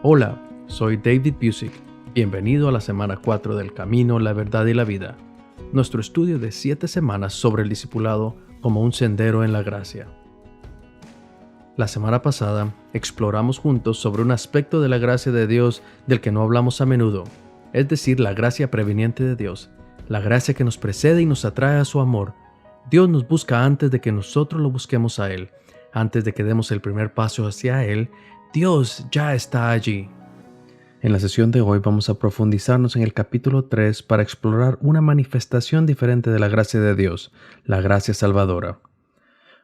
Hola, soy David Busick. Bienvenido a la semana 4 del Camino, la Verdad y la Vida, nuestro estudio de 7 semanas sobre el discipulado como un sendero en la gracia. La semana pasada exploramos juntos sobre un aspecto de la gracia de Dios del que no hablamos a menudo, es decir, la gracia preveniente de Dios, la gracia que nos precede y nos atrae a su amor. Dios nos busca antes de que nosotros lo busquemos a Él. Antes de que demos el primer paso hacia Él, Dios ya está allí. En la sesión de hoy vamos a profundizarnos en el capítulo 3 para explorar una manifestación diferente de la gracia de Dios, la gracia salvadora.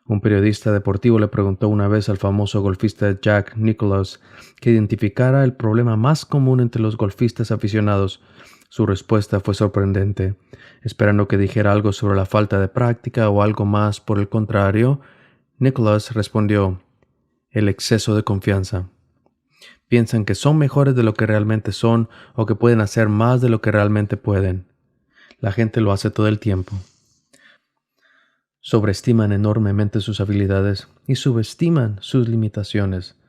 Un periodista deportivo le preguntó una vez al famoso golfista Jack Nicklaus que identificara el problema más común entre los golfistas aficionados. Su respuesta fue sorprendente. Esperando que dijera algo sobre la falta de práctica o algo más por el contrario, Nicklaus respondió: el exceso de confianza. Piensan que son mejores de lo que realmente son o que pueden hacer más de lo que realmente pueden. La gente lo hace todo el tiempo. Sobreestiman enormemente sus habilidades y subestiman sus limitaciones.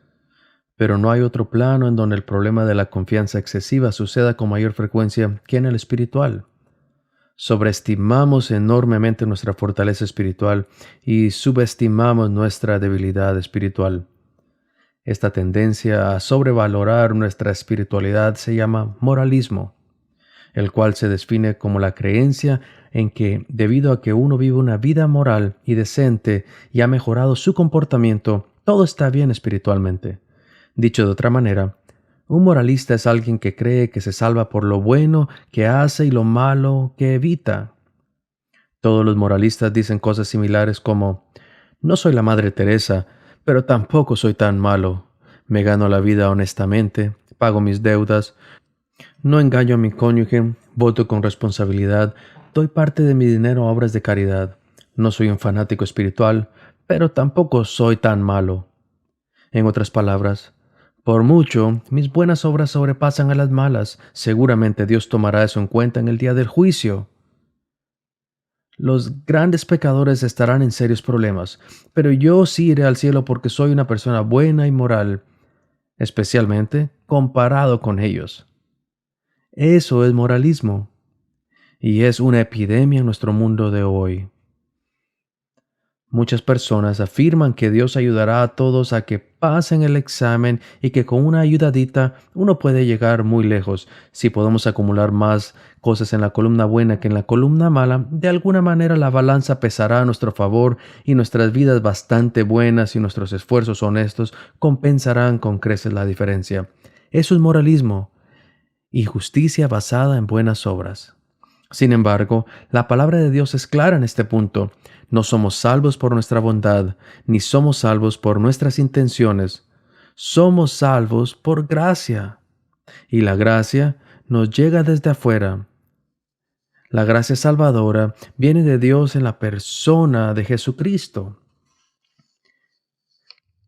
Pero no hay otro plano en donde el problema de la confianza excesiva suceda con mayor frecuencia que en el espiritual. Sobreestimamos enormemente nuestra fortaleza espiritual y subestimamos nuestra debilidad espiritual. Esta tendencia a sobrevalorar nuestra espiritualidad se llama moralismo, el cual se define como la creencia en que, debido a que uno vive una vida moral y decente y ha mejorado su comportamiento, todo está bien espiritualmente. Dicho de otra manera, un moralista es alguien que cree que se salva por lo bueno que hace y lo malo que evita. Todos los moralistas dicen cosas similares como: no soy la Madre Teresa, pero tampoco soy tan malo. Me gano la vida honestamente, pago mis deudas, no engaño a mi cónyuge, voto con responsabilidad, doy parte de mi dinero a obras de caridad. No soy un fanático espiritual, pero tampoco soy tan malo. En otras palabras, por mucho, mis buenas obras sobrepasan a las malas. Seguramente Dios tomará eso en cuenta en el día del juicio. Los grandes pecadores estarán en serios problemas, pero yo sí iré al cielo porque soy una persona buena y moral, especialmente comparado con ellos. Eso es moralismo, y es una epidemia en nuestro mundo de hoy. Muchas personas afirman que Dios ayudará a todos a que pasen el examen y que con una ayudadita uno puede llegar muy lejos. Si podemos acumular más cosas en la columna buena que en la columna mala, de alguna manera la balanza pesará a nuestro favor y nuestras vidas bastante buenas y nuestros esfuerzos honestos compensarán con creces la diferencia. Eso es moralismo y justicia basada en buenas obras. Sin embargo, la palabra de Dios es clara en este punto. No somos salvos por nuestra bondad, ni somos salvos por nuestras intenciones. Somos salvos por gracia. Y la gracia nos llega desde afuera. La gracia salvadora viene de Dios en la persona de Jesucristo.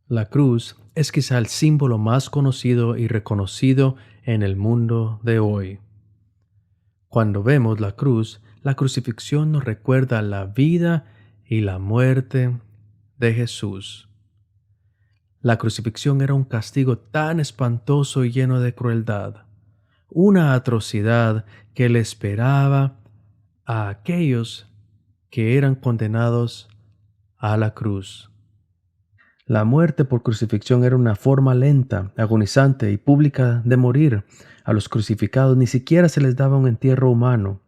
La cruz es quizá el símbolo más conocido y reconocido en el mundo de hoy. Cuando vemos la cruz, la crucifixión nos recuerda la vida y la muerte de Jesús. La crucifixión era un castigo tan espantoso y lleno de crueldad, una atrocidad que le esperaba a aquellos que eran condenados a la cruz. La muerte por crucifixión era una forma lenta, agonizante y pública de morir. A los crucificados ni siquiera se les daba un entierro humano.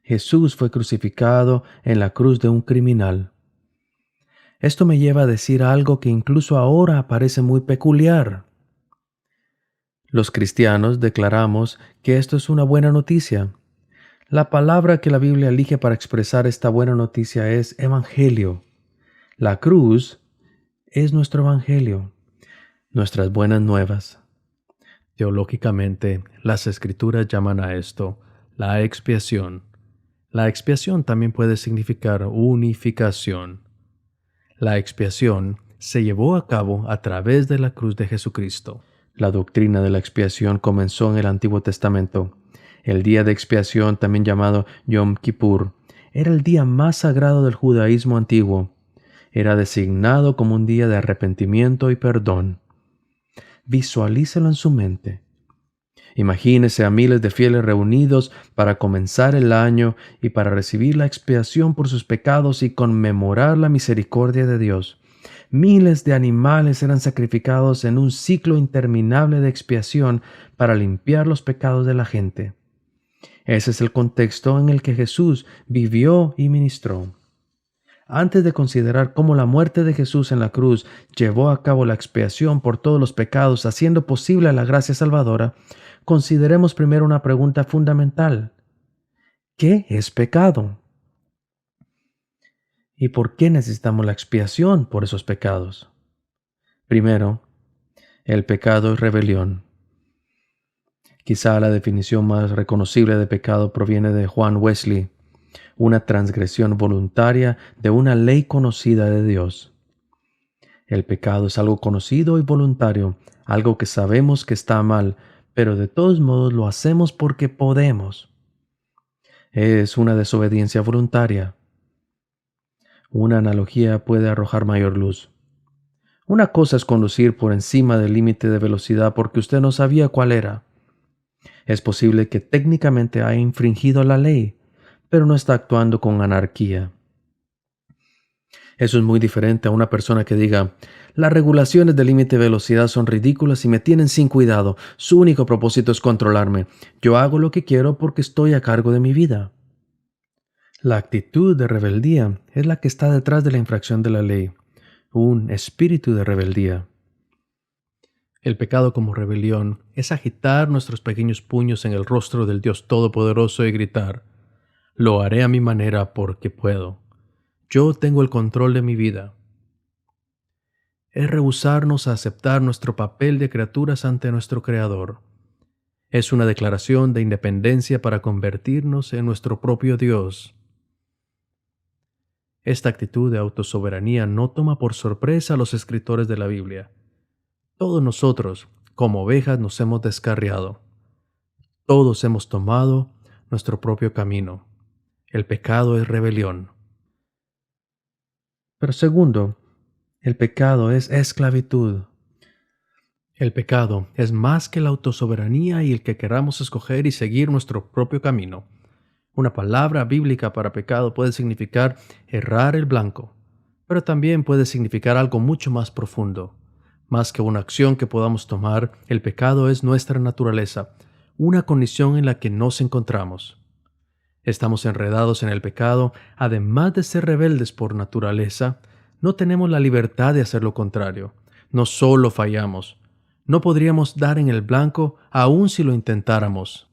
Jesús fue crucificado en la cruz de un criminal. Esto me lleva a decir algo que incluso ahora parece muy peculiar. Los cristianos declaramos que esto es una buena noticia. La palabra que la Biblia elige para expresar esta buena noticia es evangelio. La cruz es nuestro evangelio, nuestras buenas nuevas. Teológicamente, las Escrituras llaman a esto la expiación. La expiación también puede significar unificación. La expiación se llevó a cabo a través de la cruz de Jesucristo. La doctrina de la expiación comenzó en el Antiguo Testamento. El día de expiación, también llamado Yom Kippur, era el día más sagrado del judaísmo antiguo. Era designado como un día de arrepentimiento y perdón. Visualícelo en su mente. Imagínese a miles de fieles reunidos para comenzar el año y para recibir la expiación por sus pecados y conmemorar la misericordia de Dios. Miles de animales eran sacrificados en un ciclo interminable de expiación para limpiar los pecados de la gente. Ese es el contexto en el que Jesús vivió y ministró. Antes de considerar cómo la muerte de Jesús en la cruz llevó a cabo la expiación por todos los pecados, haciendo posible la gracia salvadora, consideremos primero una pregunta fundamental. ¿Qué es pecado? ¿Y por qué necesitamos la expiación por esos pecados? Primero, el pecado es rebelión. Quizá la definición más reconocible de pecado proviene de Juan Wesley, una transgresión voluntaria de una ley conocida de Dios. El pecado es algo conocido y voluntario, algo que sabemos que está mal, pero de todos modos lo hacemos porque podemos. Es una desobediencia voluntaria. Una analogía puede arrojar mayor luz. Una cosa es conducir por encima del límite de velocidad porque usted no sabía cuál era. Es posible que técnicamente haya infringido la ley, pero no está actuando con anarquía. Eso es muy diferente a una persona que diga, las regulaciones de límite de velocidad son ridículas y me tienen sin cuidado. Su único propósito es controlarme. Yo hago lo que quiero porque estoy a cargo de mi vida. La actitud de rebeldía es la que está detrás de la infracción de la ley, un espíritu de rebeldía. El pecado como rebelión es agitar nuestros pequeños puños en el rostro del Dios Todopoderoso y gritar, lo haré a mi manera porque puedo. Yo tengo el control de mi vida. Es rehusarnos a aceptar nuestro papel de criaturas ante nuestro Creador. Es una declaración de independencia para convertirnos en nuestro propio Dios. Esta actitud de autosoberanía no toma por sorpresa a los escritores de la Biblia. Todos nosotros, como ovejas, nos hemos descarriado. Todos hemos tomado nuestro propio camino. El pecado es rebelión. Pero segundo, el pecado es esclavitud. El pecado es más que la autosoberanía y el que queramos escoger y seguir nuestro propio camino. Una palabra bíblica para pecado puede significar errar el blanco, pero también puede significar algo mucho más profundo. Más que una acción que podamos tomar, el pecado es nuestra naturaleza, una condición en la que nos encontramos. Estamos enredados en el pecado, además de ser rebeldes por naturaleza, no tenemos la libertad de hacer lo contrario. No solo fallamos, no podríamos dar en el blanco aun si lo intentáramos.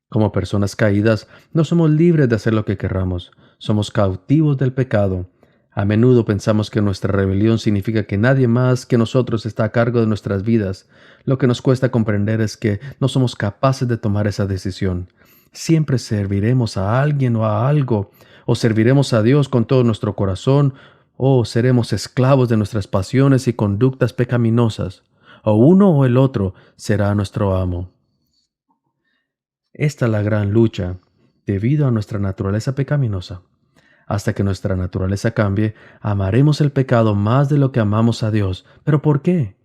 Como personas caídas, no somos libres de hacer lo que querramos. Somos cautivos del pecado. A menudo pensamos que nuestra rebelión significa que nadie más que nosotros está a cargo de nuestras vidas. Lo que nos cuesta comprender es que no somos capaces de tomar esa decisión. Siempre serviremos a alguien o a algo, o serviremos a Dios con todo nuestro corazón, o seremos esclavos de nuestras pasiones y conductas pecaminosas, o uno o el otro será nuestro amo. Esta es la gran lucha, debido a nuestra naturaleza pecaminosa. Hasta que nuestra naturaleza cambie, amaremos el pecado más de lo que amamos a Dios. ¿Pero por qué?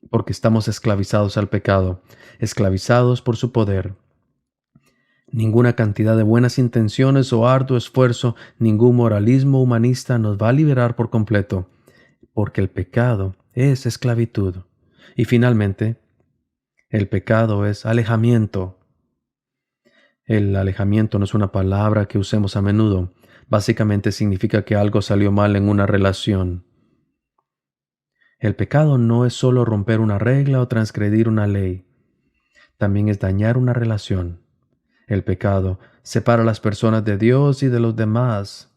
Porque estamos esclavizados al pecado, esclavizados por su poder. Ninguna cantidad de buenas intenciones o arduo esfuerzo, ningún moralismo humanista nos va a liberar por completo, porque el pecado es esclavitud. Y finalmente, el pecado es alejamiento. El alejamiento no es una palabra que usemos a menudo. Básicamente significa que algo salió mal en una relación. El pecado no es solo romper una regla o transgredir una ley. También es dañar una relación. El pecado separa a las personas de Dios y de los demás.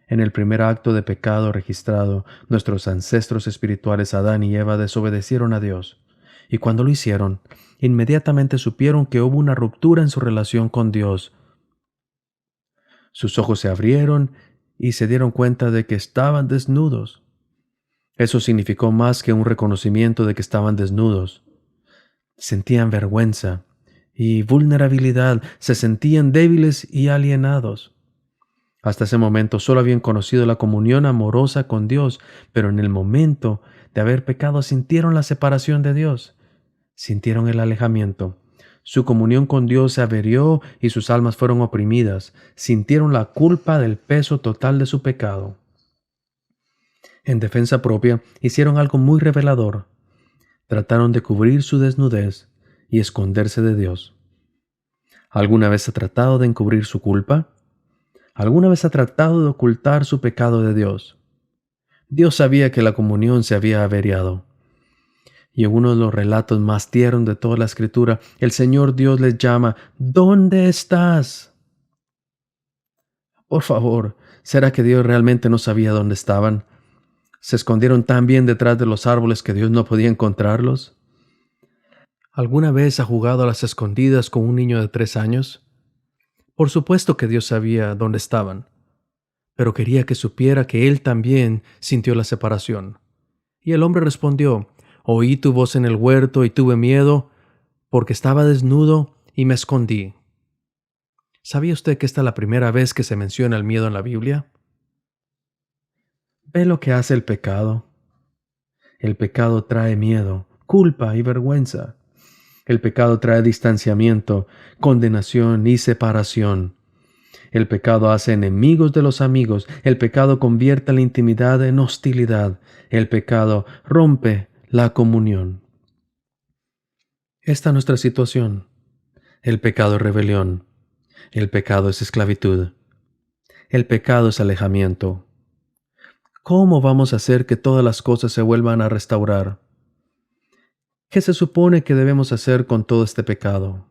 En el primer acto de pecado registrado, nuestros ancestros espirituales Adán y Eva desobedecieron a Dios. Y cuando lo hicieron, inmediatamente supieron que hubo una ruptura en su relación con Dios. Sus ojos se abrieron y se dieron cuenta de que estaban desnudos. Eso significó más que un reconocimiento de que estaban desnudos. Sentían vergüenza y vulnerabilidad, se sentían débiles y alienados. Hasta ese momento solo habían conocido la comunión amorosa con Dios, pero en el momento de haber pecado sintieron la separación de Dios. Sintieron el alejamiento. Su comunión con Dios se averió y sus almas fueron oprimidas. Sintieron la culpa del peso total de su pecado. En defensa propia, hicieron algo muy revelador. Trataron de cubrir su desnudez y esconderse de Dios. ¿Alguna vez ha tratado de encubrir su culpa? ¿Alguna vez ha tratado de ocultar su pecado de Dios? Dios sabía que la comunión se había averiado. Y en uno de los relatos más tiernos de toda la Escritura, el Señor Dios les llama: ¿Dónde estás? Por favor, ¿será que Dios realmente no sabía dónde estaban? ¿Se escondieron tan bien detrás de los árboles que Dios no podía encontrarlos? ¿Alguna vez ha jugado a las escondidas con un niño de 3 años? Por supuesto que Dios sabía dónde estaban, pero quería que supiera que Él también sintió la separación. Y el hombre respondió: oí tu voz en el huerto y tuve miedo, porque estaba desnudo y me escondí. ¿Sabía usted que esta es la primera vez que se menciona el miedo en la Biblia? ¿Ve lo que hace el pecado? El pecado trae miedo, culpa y vergüenza. El pecado trae distanciamiento, condenación y separación. El pecado hace enemigos de los amigos. El pecado convierte la intimidad en hostilidad. El pecado rompe la comunión. Esta es nuestra situación. El pecado es rebelión. El pecado es esclavitud. El pecado es alejamiento. ¿Cómo vamos a hacer que todas las cosas se vuelvan a restaurar? ¿Qué se supone que debemos hacer con todo este pecado?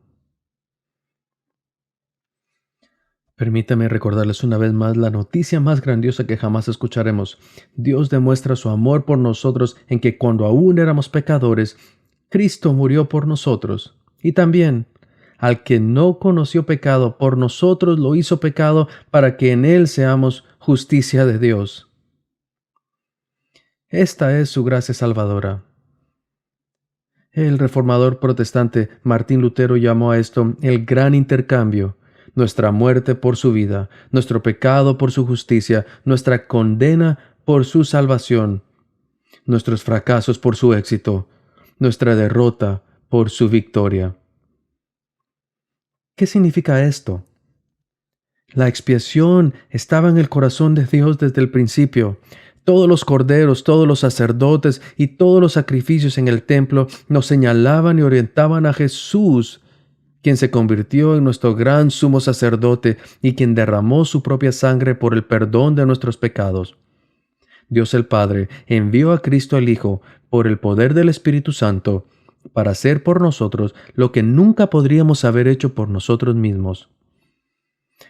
Permítame recordarles una vez más la noticia más grandiosa que jamás escucharemos. Dios demuestra su amor por nosotros en que cuando aún éramos pecadores, Cristo murió por nosotros. Y también, al que no conoció pecado, por nosotros lo hizo pecado para que en él seamos justicia de Dios. Esta es su gracia salvadora. El reformador protestante Martín Lutero llamó a esto el gran intercambio: nuestra muerte por su vida, nuestro pecado por su justicia, nuestra condena por su salvación, nuestros fracasos por su éxito, nuestra derrota por su victoria. ¿Qué significa esto? La expiación estaba en el corazón de Dios desde el principio. Todos los corderos, todos los sacerdotes y todos los sacrificios en el templo nos señalaban y orientaban a Jesús, quien se convirtió en nuestro gran sumo sacerdote y quien derramó su propia sangre por el perdón de nuestros pecados. Dios el Padre envió a Cristo el Hijo por el poder del Espíritu Santo para hacer por nosotros lo que nunca podríamos haber hecho por nosotros mismos.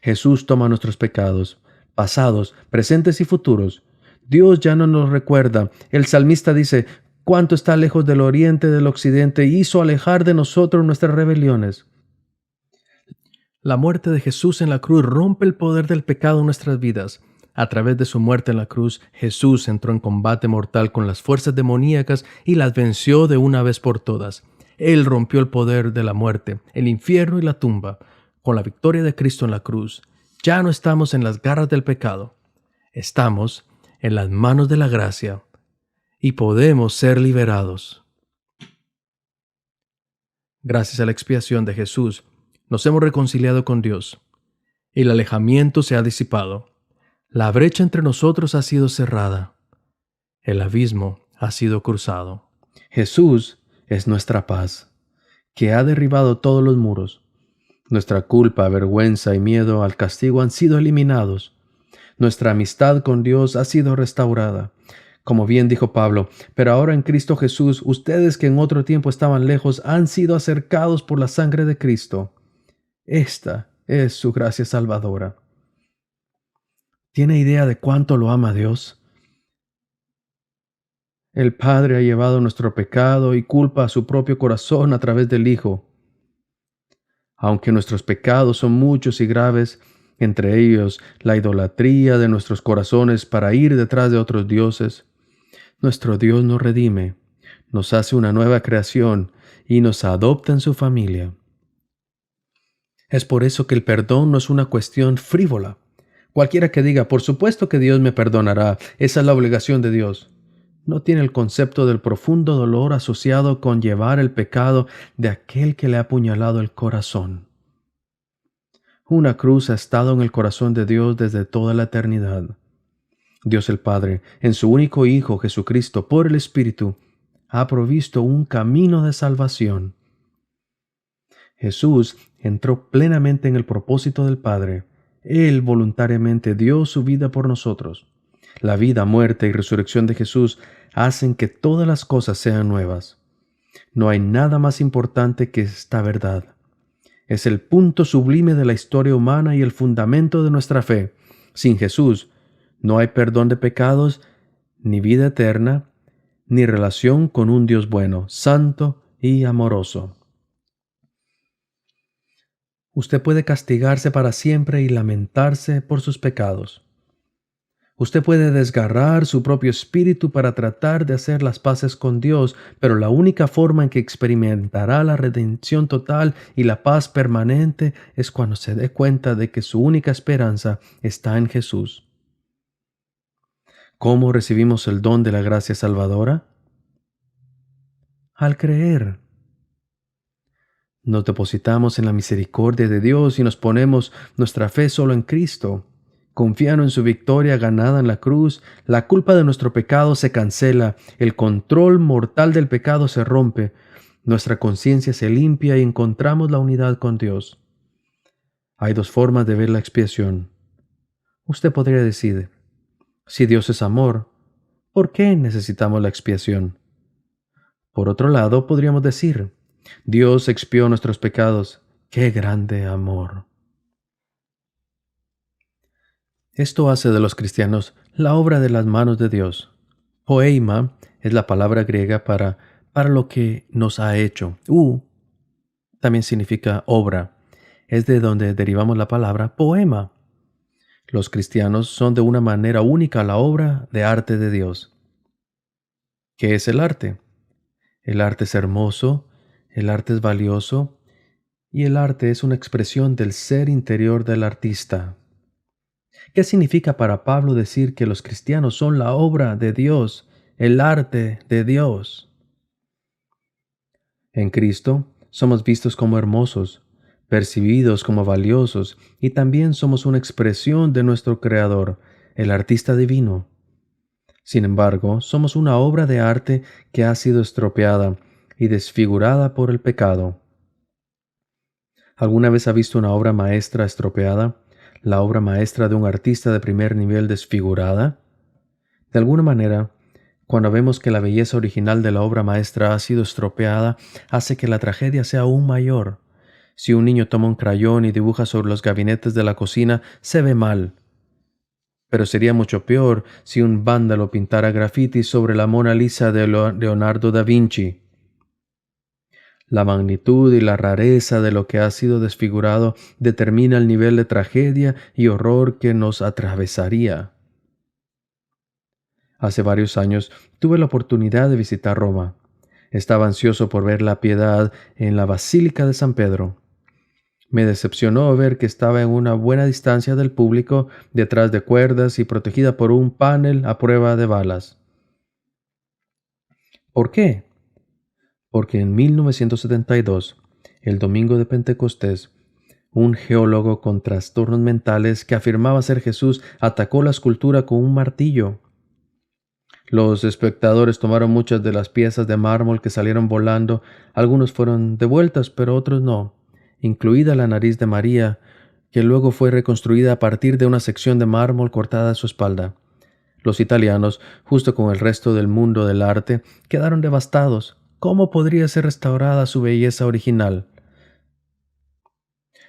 Jesús toma nuestros pecados, pasados, presentes y futuros. Dios ya no nos recuerda. El salmista dice: «Cuánto está lejos del oriente del occidente, hizo alejar de nosotros nuestras rebeliones». La muerte de Jesús en la cruz rompe el poder del pecado en nuestras vidas. A través de su muerte en la cruz, Jesús entró en combate mortal con las fuerzas demoníacas y las venció de una vez por todas. Él rompió el poder de la muerte, el infierno y la tumba. Con la victoria de Cristo en la cruz, ya no estamos en las garras del pecado. Estamos en las manos de la gracia y podemos ser liberados. Gracias a la expiación de Jesús, nos hemos reconciliado con Dios. El alejamiento se ha disipado. La brecha entre nosotros ha sido cerrada. El abismo ha sido cruzado. Jesús es nuestra paz, que ha derribado todos los muros. Nuestra culpa, vergüenza y miedo al castigo han sido eliminados. Nuestra amistad con Dios ha sido restaurada. Como bien dijo Pablo: «Pero ahora en Cristo Jesús, ustedes que en otro tiempo estaban lejos, han sido acercados por la sangre de Cristo». Esta es su gracia salvadora. ¿Tiene idea de cuánto lo ama Dios? El Padre ha llevado nuestro pecado y culpa a su propio corazón a través del Hijo. Aunque nuestros pecados son muchos y graves, entre ellos la idolatría de nuestros corazones para ir detrás de otros dioses, nuestro Dios nos redime, nos hace una nueva creación y nos adopta en su familia. Es por eso que el perdón no es una cuestión frívola. Cualquiera que diga: «Por supuesto que Dios me perdonará, esa es la obligación de Dios». no tiene el concepto del profundo dolor asociado con llevar el pecado de aquel que le ha apuñalado el corazón. Una cruz ha estado en el corazón de Dios desde toda la eternidad. Dios el Padre, en su único Hijo Jesucristo, por el Espíritu, ha provisto un camino de salvación. Jesús entró plenamente en el propósito del Padre. Él voluntariamente dio su vida por nosotros. La vida, muerte y resurrección de Jesús hacen que todas las cosas sean nuevas. No hay nada más importante que esta verdad. Es el punto sublime de la historia humana y el fundamento de nuestra fe. Sin Jesús, no hay perdón de pecados, ni vida eterna, ni relación con un Dios bueno, santo y amoroso. Usted puede castigarse para siempre y lamentarse por sus pecados. Usted puede desgarrar su propio espíritu para tratar de hacer las paces con Dios, pero la única forma en que experimentará la redención total y la paz permanente es cuando se dé cuenta de que su única esperanza está en Jesús. ¿Cómo recibimos el don de la gracia salvadora? Al creer. Nos depositamos en la misericordia de Dios y nos ponemos nuestra fe solo en Cristo. Confiando en su victoria ganada en la cruz, la culpa de nuestro pecado se cancela, el control mortal del pecado se rompe, nuestra conciencia se limpia y encontramos la unidad con Dios. Hay dos formas de ver la expiación. Usted podría decir, si Dios es amor, ¿por qué necesitamos la expiación? Por otro lado, podríamos decir, Dios expió nuestros pecados. ¡Qué grande amor! Esto hace de los cristianos la obra de las manos de Dios. Poema es la palabra griega para lo que nos ha hecho. También significa obra. Es de donde derivamos la palabra poema. Los cristianos son de una manera única la obra de arte de Dios. ¿Qué es el arte? El arte es hermoso, el arte es valioso y el arte es una expresión del ser interior del artista. ¿Qué significa para Pablo decir que los cristianos son la obra de Dios, el arte de Dios? En Cristo somos vistos como hermosos, percibidos como valiosos y también somos una expresión de nuestro Creador, el artista divino. Sin embargo, somos una obra de arte que ha sido estropeada y desfigurada por el pecado. ¿Alguna vez ha visto una obra maestra estropeada? ¿La obra maestra de un artista de primer nivel desfigurada? De alguna manera, cuando vemos que la belleza original de la obra maestra ha sido estropeada, hace que la tragedia sea aún mayor. Si un niño toma un crayón y dibuja sobre los gabinetes de la cocina, se ve mal. Pero sería mucho peor si un vándalo pintara grafitis sobre la Mona Lisa de Leonardo da Vinci. La magnitud y la rareza de lo que ha sido desfigurado determina el nivel de tragedia y horror que nos atravesaría. Hace varios años tuve la oportunidad de visitar Roma. Estaba ansioso por ver la piedad en la Basílica de San Pedro. Me decepcionó ver que estaba en una buena distancia del público, detrás de cuerdas y protegida por un panel a prueba de balas. ¿Por qué? Porque en 1972, el domingo de Pentecostés, un geólogo con trastornos mentales que afirmaba ser Jesús atacó la escultura con un martillo. Los espectadores tomaron muchas de las piezas de mármol que salieron volando, algunos fueron devueltas, pero otros no, incluida la nariz de María, que luego fue reconstruida a partir de una sección de mármol cortada de su espalda. Los italianos, justo con el resto del mundo del arte, quedaron devastados. ¿Cómo podría ser restaurada su belleza original?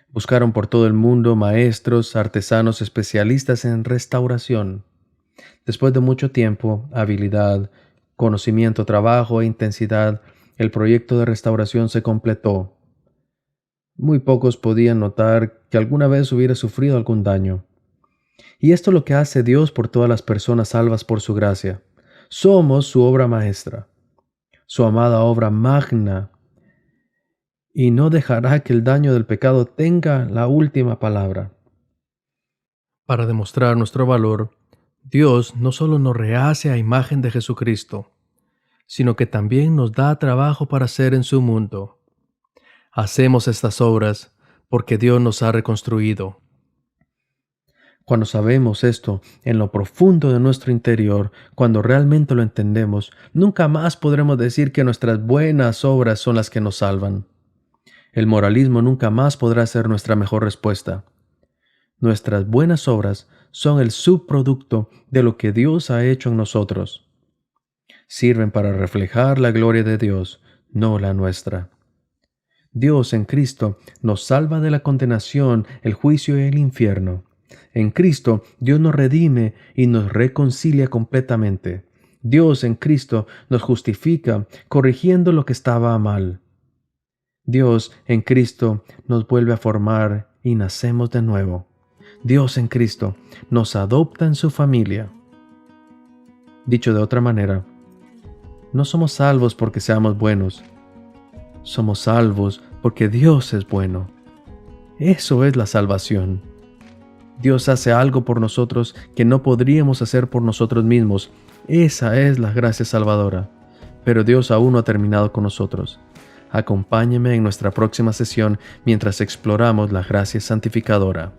Buscaron por todo el mundo maestros, artesanos especialistas en restauración. Después de mucho tiempo, habilidad, conocimiento, trabajo e intensidad, el proyecto de restauración se completó. Muy pocos podían notar que alguna vez hubiera sufrido algún daño. Y esto es lo que hace Dios por todas las personas salvas por su gracia. Somos su obra maestra, su amada obra magna, y no dejará que el daño del pecado tenga la última palabra. Para demostrar nuestro valor, Dios no solo nos rehace a imagen de Jesucristo, sino que también nos da trabajo para hacer en su mundo. Hacemos estas obras porque Dios nos ha reconstruido. Cuando sabemos esto en lo profundo de nuestro interior, cuando realmente lo entendemos, nunca más podremos decir que nuestras buenas obras son las que nos salvan. El moralismo nunca más podrá ser nuestra mejor respuesta. Nuestras buenas obras son el subproducto de lo que Dios ha hecho en nosotros. Sirven para reflejar la gloria de Dios, no la nuestra. Dios en Cristo nos salva de la condenación, el juicio y el infierno. En Cristo, Dios nos redime y nos reconcilia completamente. Dios en Cristo nos justifica, corrigiendo lo que estaba mal. Dios en Cristo nos vuelve a formar y nacemos de nuevo. Dios en Cristo nos adopta en su familia. Dicho de otra manera, no somos salvos porque seamos buenos. Somos salvos porque Dios es bueno. Eso es la salvación. Dios hace algo por nosotros que no podríamos hacer por nosotros mismos. Esa es la gracia salvadora. Pero Dios aún no ha terminado con nosotros. Acompáñeme en nuestra próxima sesión mientras exploramos la gracia santificadora.